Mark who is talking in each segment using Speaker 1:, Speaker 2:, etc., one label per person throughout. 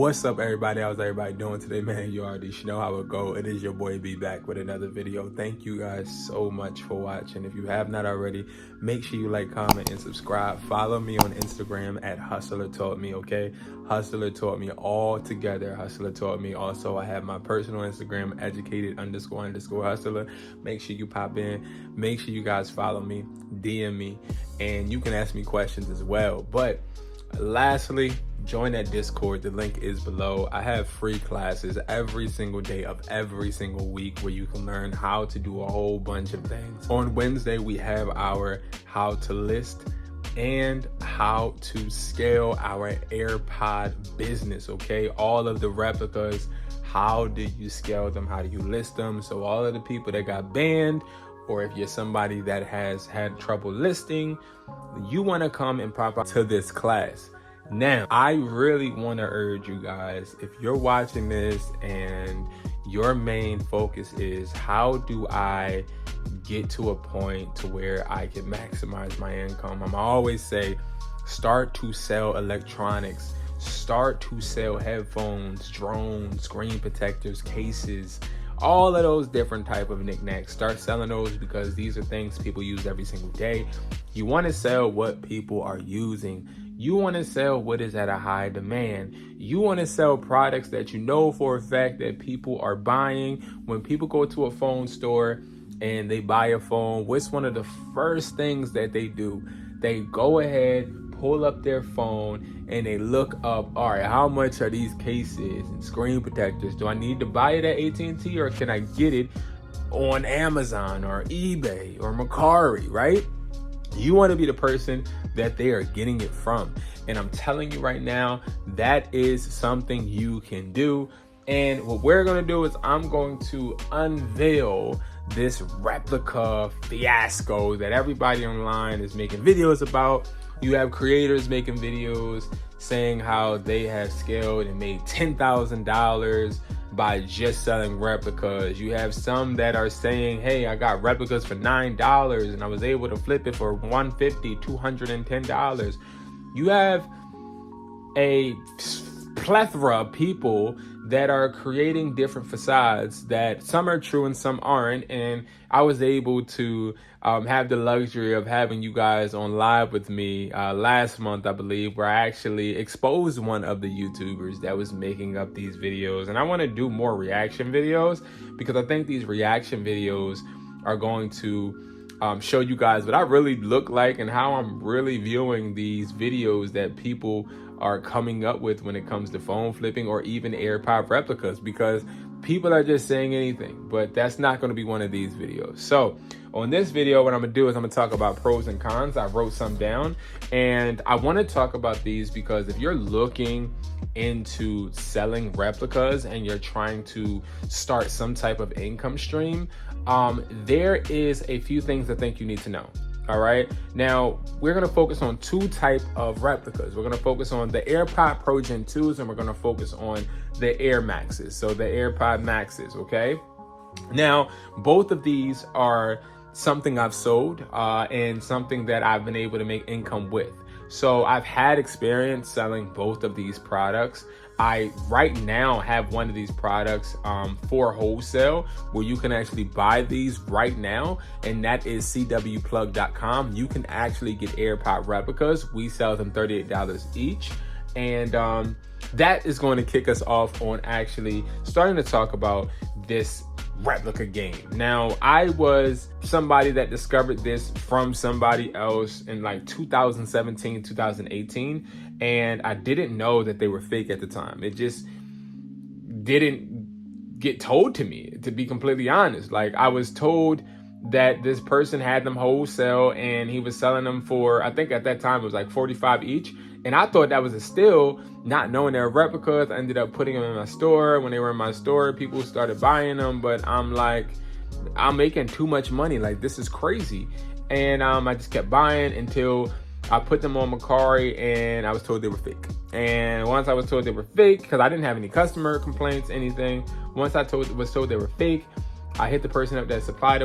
Speaker 1: What's up, everybody? How's everybody doing today, man? You already know how it go. It is your boy B back with another video. Thank you guys so much for watching. If you have not already, make sure you like, comment, and subscribe. Follow me on Instagram at Hustler Taught Me, okay? Hustler Taught Me all together. Hustler Taught Me. Also, I have my personal Instagram, Educated__Hustler. Make sure you pop in. Make sure you guys follow me, DM me, and you can ask me questions as well. But lastly, join that Discord. The link is below. I have free classes every single day of every single week where you can learn how to do a whole bunch of things. On Wednesday, we have our how to list and how to scale our AirPod business, okay? All of the replicas, how do you scale them? How do you list them? So all of the people that got banned, or if you're somebody that has had trouble listing, you want to come and pop up to this class. Now, I really want to urge you guys, if you're watching this and your main focus is how do I get to a point to where I can maximize my income, I'm always say, start to sell electronics, start to sell headphones, drones, screen protectors, cases, all of those different type of knickknacks. Start selling those because these are things people use every single day. You want to sell what people are using. You want to sell what is at a high demand. You want to sell products that you know for a fact that people are buying. When people go to a phone store and they buy a phone, what's one of the first things that they do? They go ahead, pull up their phone, and they look up, all right, how much are these cases and screen protectors? Do I need to buy it at AT&T, or can I get it on Amazon or eBay or MERCARI, right? You want to be the person that they are getting it from. And I'm telling you right now, that is something you can do. And what we're going to do is I'm going to unveil this replica fiasco that everybody online is making videos about. You have creators making videos saying how they have scaled and made $10,000 by just selling replicas. You have some that are saying, hey, I got replicas for $9 and I was able to flip it for $150, $210. You have a plethora of people that are creating different facades that some are true and some aren't. And I was able to have the luxury of having you guys on live with me last month, I believe, where I actually exposed one of the YouTubers that was making up these videos. And I want to do more reaction videos because I think these reaction videos are going to show you guys what I really look like and how I'm really viewing these videos that people are coming up with when it comes to phone flipping or even AirPod replicas, because people are just saying anything, but that's not going to be one of these videos. So on this video, what I'm gonna do is I'm gonna talk about pros and cons. I wrote some down and I want to talk about these because if you're looking into selling replicas and you're trying to start some type of income stream, there is a few things I think you need to know. All right. Now, we're going to focus on two types of replicas. We're going to focus on the AirPod Pro Gen 2s and we're going to focus on the Air Maxes. So the AirPod Maxes. Okay. Now, both of these are something I've sold and something that I've been able to make income with. So I've had experience selling both of these products. I right now have one of these products for wholesale where you can actually buy these right now, and that is cwplug.com. You can actually get AirPod replicas. We sell them $38 each, and that is going to kick us off on actually starting to talk about this replica game. Now, I was somebody that discovered this from somebody else in like 2017, 2018, and I didn't know that they were fake at the time. It just didn't get told to me, to be completely honest. Like, I was told that this person had them wholesale and he was selling them for, I think at that time it was like $45 each. And I thought that was a steal, not knowing they're replicas. I ended up putting them in my store. When they were in my store, people started buying them, but I'm like, I'm making too much money. Like, this is crazy. And I just kept buying until I put them on MERCARI and I was told they were fake. And once I was told they were fake, because I didn't have any customer complaints, anything. Once I was told they were fake, I hit the person up that supplied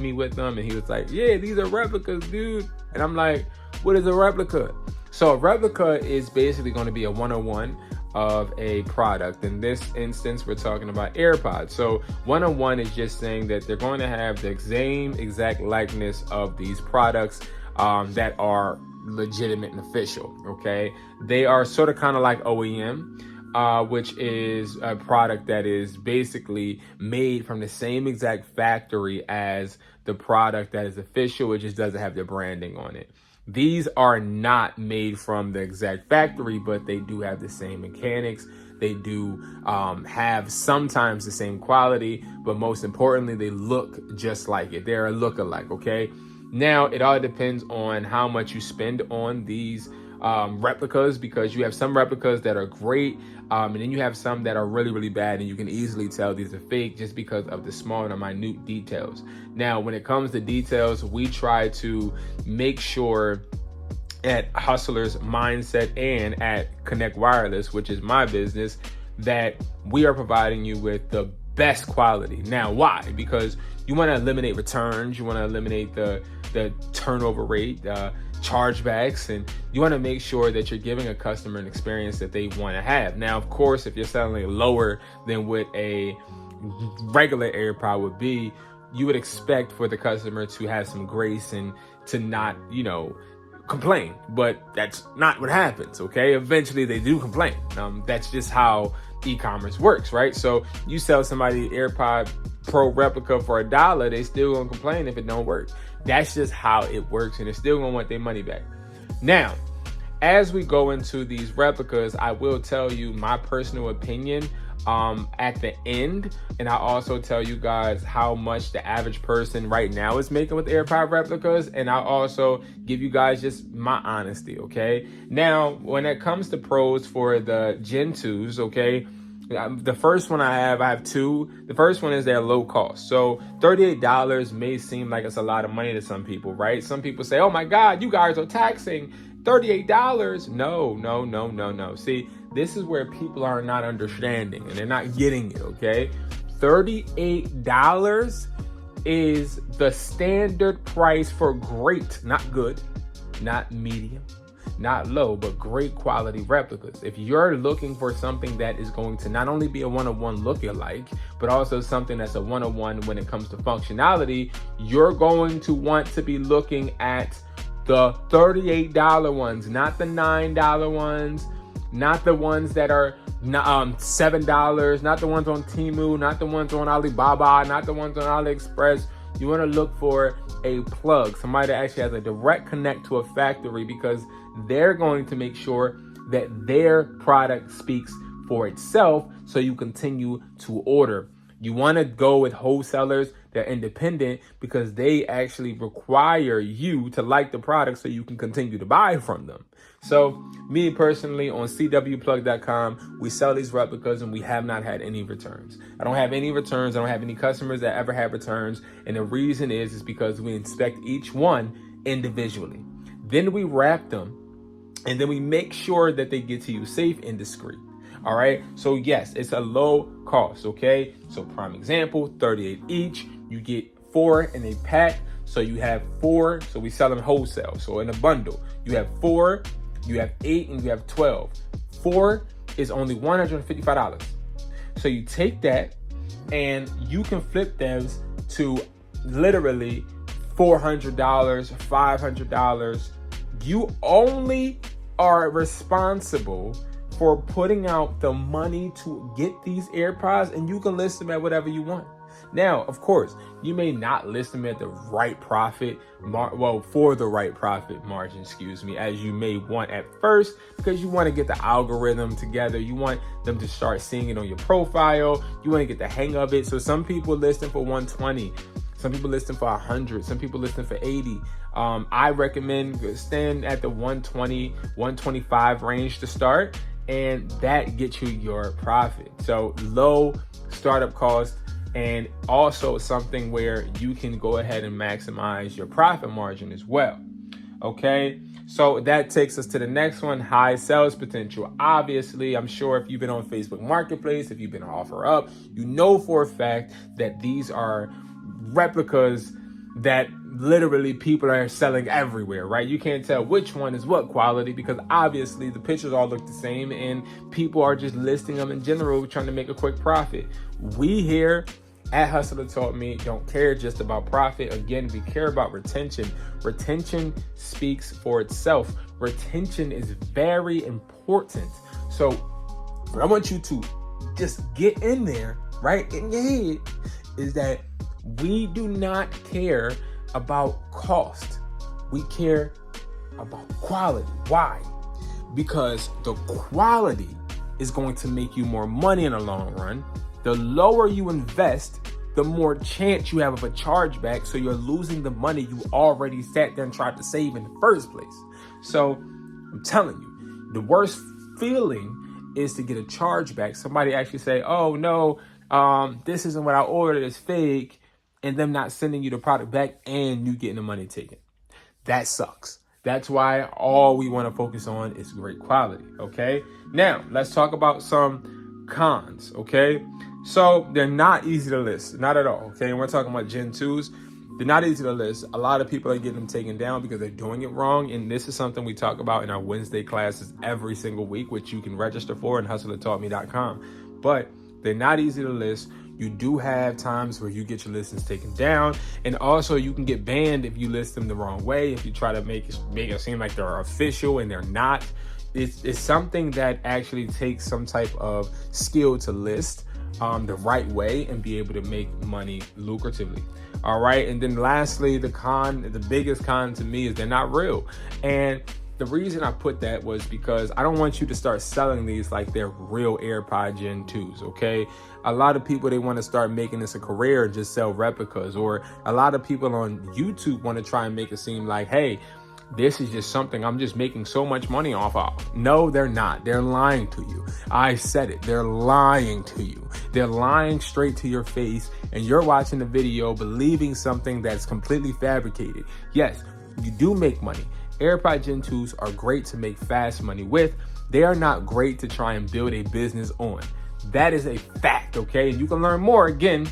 Speaker 1: me with them, and he was like, yeah, these are replicas, dude. And I'm like, what is a replica? So a replica is basically going to be a 101 of a product. In this instance, we're talking about AirPods. So 101 is just saying that they're going to have the same exact likeness of these products that are legitimate and official. Okay, they are sort of kind of like OEM, which is a product that is basically made from the same exact factory as the product that is official. It just doesn't have the branding on it. These are not made from the exact factory, but they do have the same mechanics. They do have sometimes the same quality, but most importantly, they look just like it. They're a look-alike, okay? Now, it all depends on how much you spend on these replicas, because you have some replicas that are great, and then you have some that are really, really bad, and you can easily tell these are fake just because of the small and minute details. Now, when it comes to details, we try to make sure at Hustler's Mindset and at Connect Wireless, which is my business, that we are providing you with the best quality. Now, why? Because you want to eliminate returns, you want to eliminate the turnover rate, chargebacks, and you want to make sure that you're giving a customer an experience that they want to have. Now, of course, if you're selling lower than what a regular AirPod would be, you would expect for the customer to have some grace and to not, complain. But that's not what happens, okay? Eventually they do complain. That's just how e-commerce works, right? So you sell somebody AirPod Pro replica for $1, they still gonna complain if it don't work. That's just how it works, and they're still gonna want their money back. Now, as we go into these replicas, I will tell you my personal opinion at the end, and I'll also tell you guys how much the average person right now is making with AirPod replicas, and I'll also give you guys just my honesty, okay? Now, when it comes to pros for the Gen 2s, okay, the first one I have two. The first one is their low cost. So $38 may seem like it's a lot of money to some people, right? Some people say, oh my God, you guys are taxing $38. No. See, this is where people are not understanding and they're not getting it, okay? $38 is the standard price for great, not good, not medium, not low, but great quality replicas. If you're looking for something that is going to not only be a one-on-one look-alike, but also something that's a one-on-one when it comes to functionality, you're going to want to be looking at the $38 ones, not the $9 ones, not the ones that are $7, not the ones on Temu, not the ones on Alibaba, not the ones on AliExpress. You want to look for a plug, somebody that actually has a direct connect to a factory, because they're going to make sure that their product speaks for itself so you continue to order. You want to go with wholesalers. They're independent because they actually require you to like the product so you can continue to buy from them. So me personally, on cwplug.com, we sell these replicas and we have not had any returns. I don't have any returns. I don't have any customers that ever have returns. And the reason is because we inspect each one individually. Then we wrap them, and then we make sure that they get to you safe and discreet. All right. So yes, it's a low cost. Okay. So prime example, 38 each. You get 4 in a pack. So you have 4. So we sell them wholesale. So in a bundle, you have 4, you have 8, and you have 12. 4 is only $155. So you take that and you can flip those to literally $400, $500. You only are responsible for putting out the money to get these AirPods, and you can list them at whatever you want. Now, of course, you may not list them at the right profit, for the right profit margin, as you may want at first, because you want to get the algorithm together. You want them to start seeing it on your profile. You want to get the hang of it. So some people list them for $120. Some people list them for $100. Some people list them for $80. I recommend staying at the $120, $125 range to start, and that gets you your profit. So low startup cost, and also something where you can go ahead and maximize your profit margin as well. Okay, so that takes us to the next one, high sales potential. Obviously, I'm sure if you've been on Facebook Marketplace, if you've been on OfferUp, you know for a fact that these are replicas that literally people are selling everywhere, right? You can't tell which one is what quality because obviously the pictures all look the same and people are just listing them in general trying to make a quick profit. We here at Hustler Taught Me don't care just about profit. Again, we care about retention. Retention speaks for itself. Retention is very important. So what I want you to just get in there, right, in your head, is that we do not care about cost. We care about quality. Why? Because the quality is going to make you more money in the long run. The lower you invest, the more chance you have of a chargeback. So you're losing the money you already sat there and tried to save in the first place. So I'm telling you, the worst feeling is to get a chargeback. Somebody actually say, oh no, this isn't what I ordered, it's fake, and them not sending you the product back and you getting the money taken. That sucks. That's why all we want to focus on is great quality, okay? Now, let's talk about some cons, okay? So they're not easy to list, not at all, okay? And we're talking about Gen 2s. They're not easy to list. A lot of people are getting them taken down because they're doing it wrong. And this is something we talk about in our Wednesday classes every single week, which you can register for in hustlertaughtme.com. But they're not easy to list. You do have times where you get your listings taken down. And also you can get banned if you list them the wrong way, if you try to make it seem like they're official and they're not. It's something that actually takes some type of skill to list the right way and be able to make money lucratively. All right. And then lastly, the biggest con to me is they're not real. And the reason I put that was because I don't want you to start selling these like they're real AirPod Gen 2s, okay? A lot of people, they want to start making this a career and just sell replicas. Or a lot of people on YouTube want to try and make it seem like, hey, this is just something I'm just making so much money off of. No, they're not. They're lying to you. I said it. They're lying to you. They're lying straight to your face, and you're watching the video believing something that's completely fabricated. Yes, you do make money. AirPod Gen 2s are great to make fast money with. They are not great to try and build a business on. That is a fact, okay? And you can learn more, again,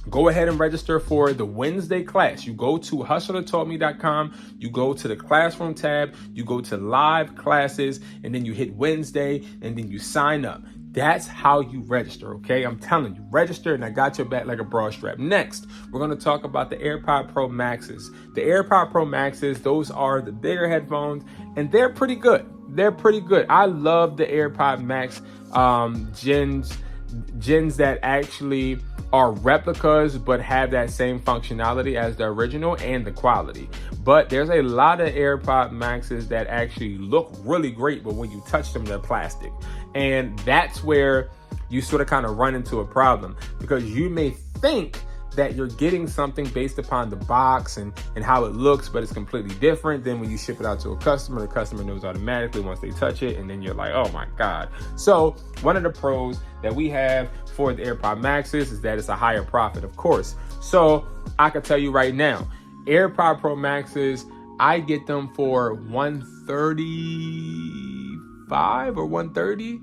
Speaker 1: go ahead and register for the Wednesday class. You go to hustlertaughtme.com, you go to the classroom tab, you go to live classes, and then you hit Wednesday, and then you sign up. That's how you register, okay? I'm telling you, register, and I got your back like a bra strap. Next, we're going to talk about the AirPod Pro Maxes. The AirPod Pro Maxes, those are the bigger headphones, and they're pretty good. They're pretty good. I love the AirPod Max gens that actually are replicas but have that same functionality as the original and the quality. But there's a lot of AirPod Maxes that actually look really great, but when you touch them, they're plastic. And that's where you sort of kind of run into a problem, because you may think that you're getting something based upon the box and how it looks, but it's completely different. Then when you ship it out to a customer, the customer knows automatically once they touch it, and then you're like, oh my God. So one of the pros that we have for the AirPod Maxes is that it's a higher profit, of course. So I can tell you right now, AirPod Pro Maxes, I get them for $135 or $130,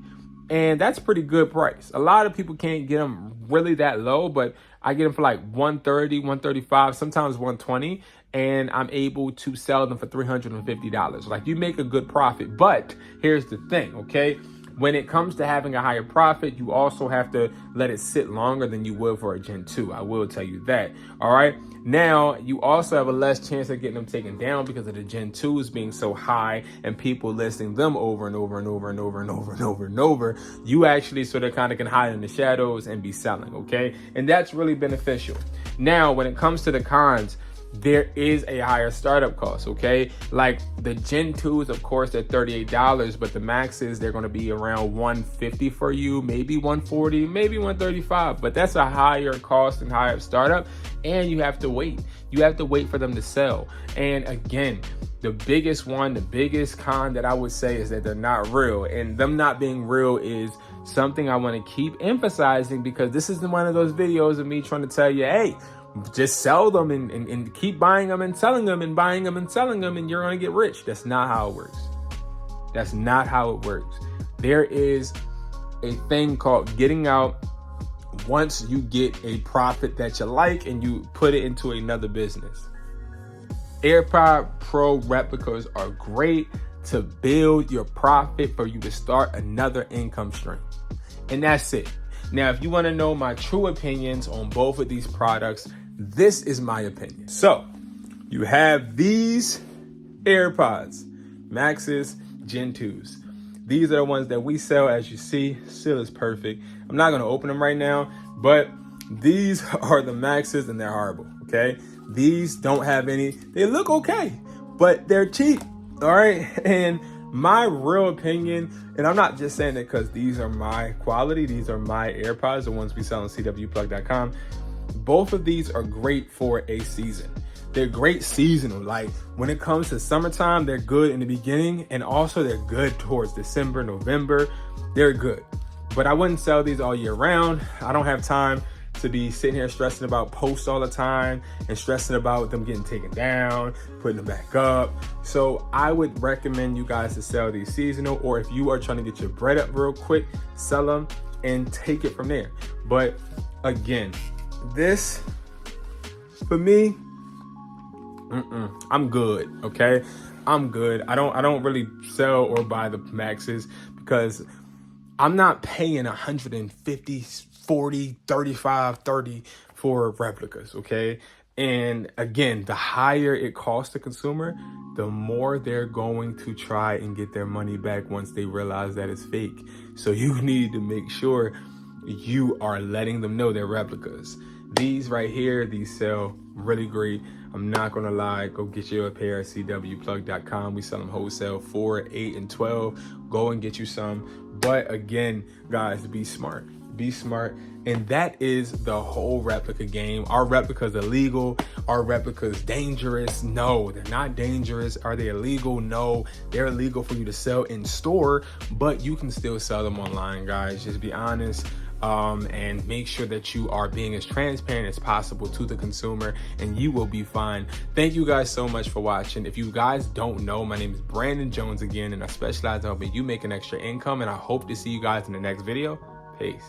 Speaker 1: and that's a pretty good price. A lot of people can't get them really that low, but I get them for like $130, $135, sometimes $120, and I'm able to sell them for $350. Like, you make a good profit. But here's the thing, okay? When it comes to having a higher profit, you also have to let it sit longer than you would for a Gen 2. I will tell you that. All right. Now, you also have a less chance of getting them taken down because of the Gen 2s being so high and people listing them over and over and over and over and over and over and over. You actually sort of kind of can hide in the shadows and be selling. Okay. And that's really beneficial. Now, when it comes to the cons, there is a higher startup cost, okay? Like the Gen 2s, of course, they're $38, but the Maxes, they're going to be around $150 for you, maybe $140, maybe $135, but that's a higher cost and higher startup, and you have to wait. You have to wait for them to sell. And again, the biggest con that I would say is that they're not real, and them not being real is something I want to keep emphasizing, because this is one of those videos of me trying to tell you, hey, just sell them and keep buying them and selling them and buying them and selling them, and you're going to get rich. That's not how it works. That's not how it works. There is a thing called getting out once you get a profit that you like and you put it into another business. AirPod Pro replicas are great to build your profit for you to start another income stream. And that's it. Now, if you want to know my true opinions on both of these products, this is my opinion. So you have these AirPods Maxes Gen 2s. These are the ones that we sell. As you see, still is perfect. I'm not going to open them right now, but these are the Maxes and they're horrible, okay? These don't have any, they look okay, but they're cheap, all right? And my real opinion, and I'm not just saying it because these are my quality, these are my AirPods, the ones we sell on cwplug.com. Both of these are great for a season. They're great seasonal. Like when it comes to summertime, they're good in the beginning, and also they're good towards December, November. They're good. But I wouldn't sell these all year round. I don't have time to be sitting here stressing about posts all the time and stressing about them getting taken down, putting them back up. So I would recommend you guys to sell these seasonal, or if you are trying to get your bread up real quick, sell them and take it from there. But again, this for me, I'm good, okay? I'm good. I don't really sell or buy the Maxes because I'm not paying 150, 40, 35, 30 for replicas, okay? And again, the higher it costs the consumer, the more they're going to try and get their money back once they realize that it's fake. So you need to make sure you are letting them know they're replicas. These right here, these sell really great. I'm not gonna lie, go get you a pair at cwplug.com. We sell them wholesale 4, 8, and 12. Go and get you some. But again, guys, be smart. Be smart. And that is the whole replica game. Are replicas illegal? Are replicas dangerous? No, they're not dangerous. Are they illegal? No, they're illegal for you to sell in store, but you can still sell them online, guys. Just be honest. And make sure that you are being as transparent as possible to the consumer, and you will be fine. Thank you guys so much for watching. If you guys don't know, my name is Brandon Jones again, and I specialize in helping you make an extra income, and I hope to see you guys in the next video. Peace.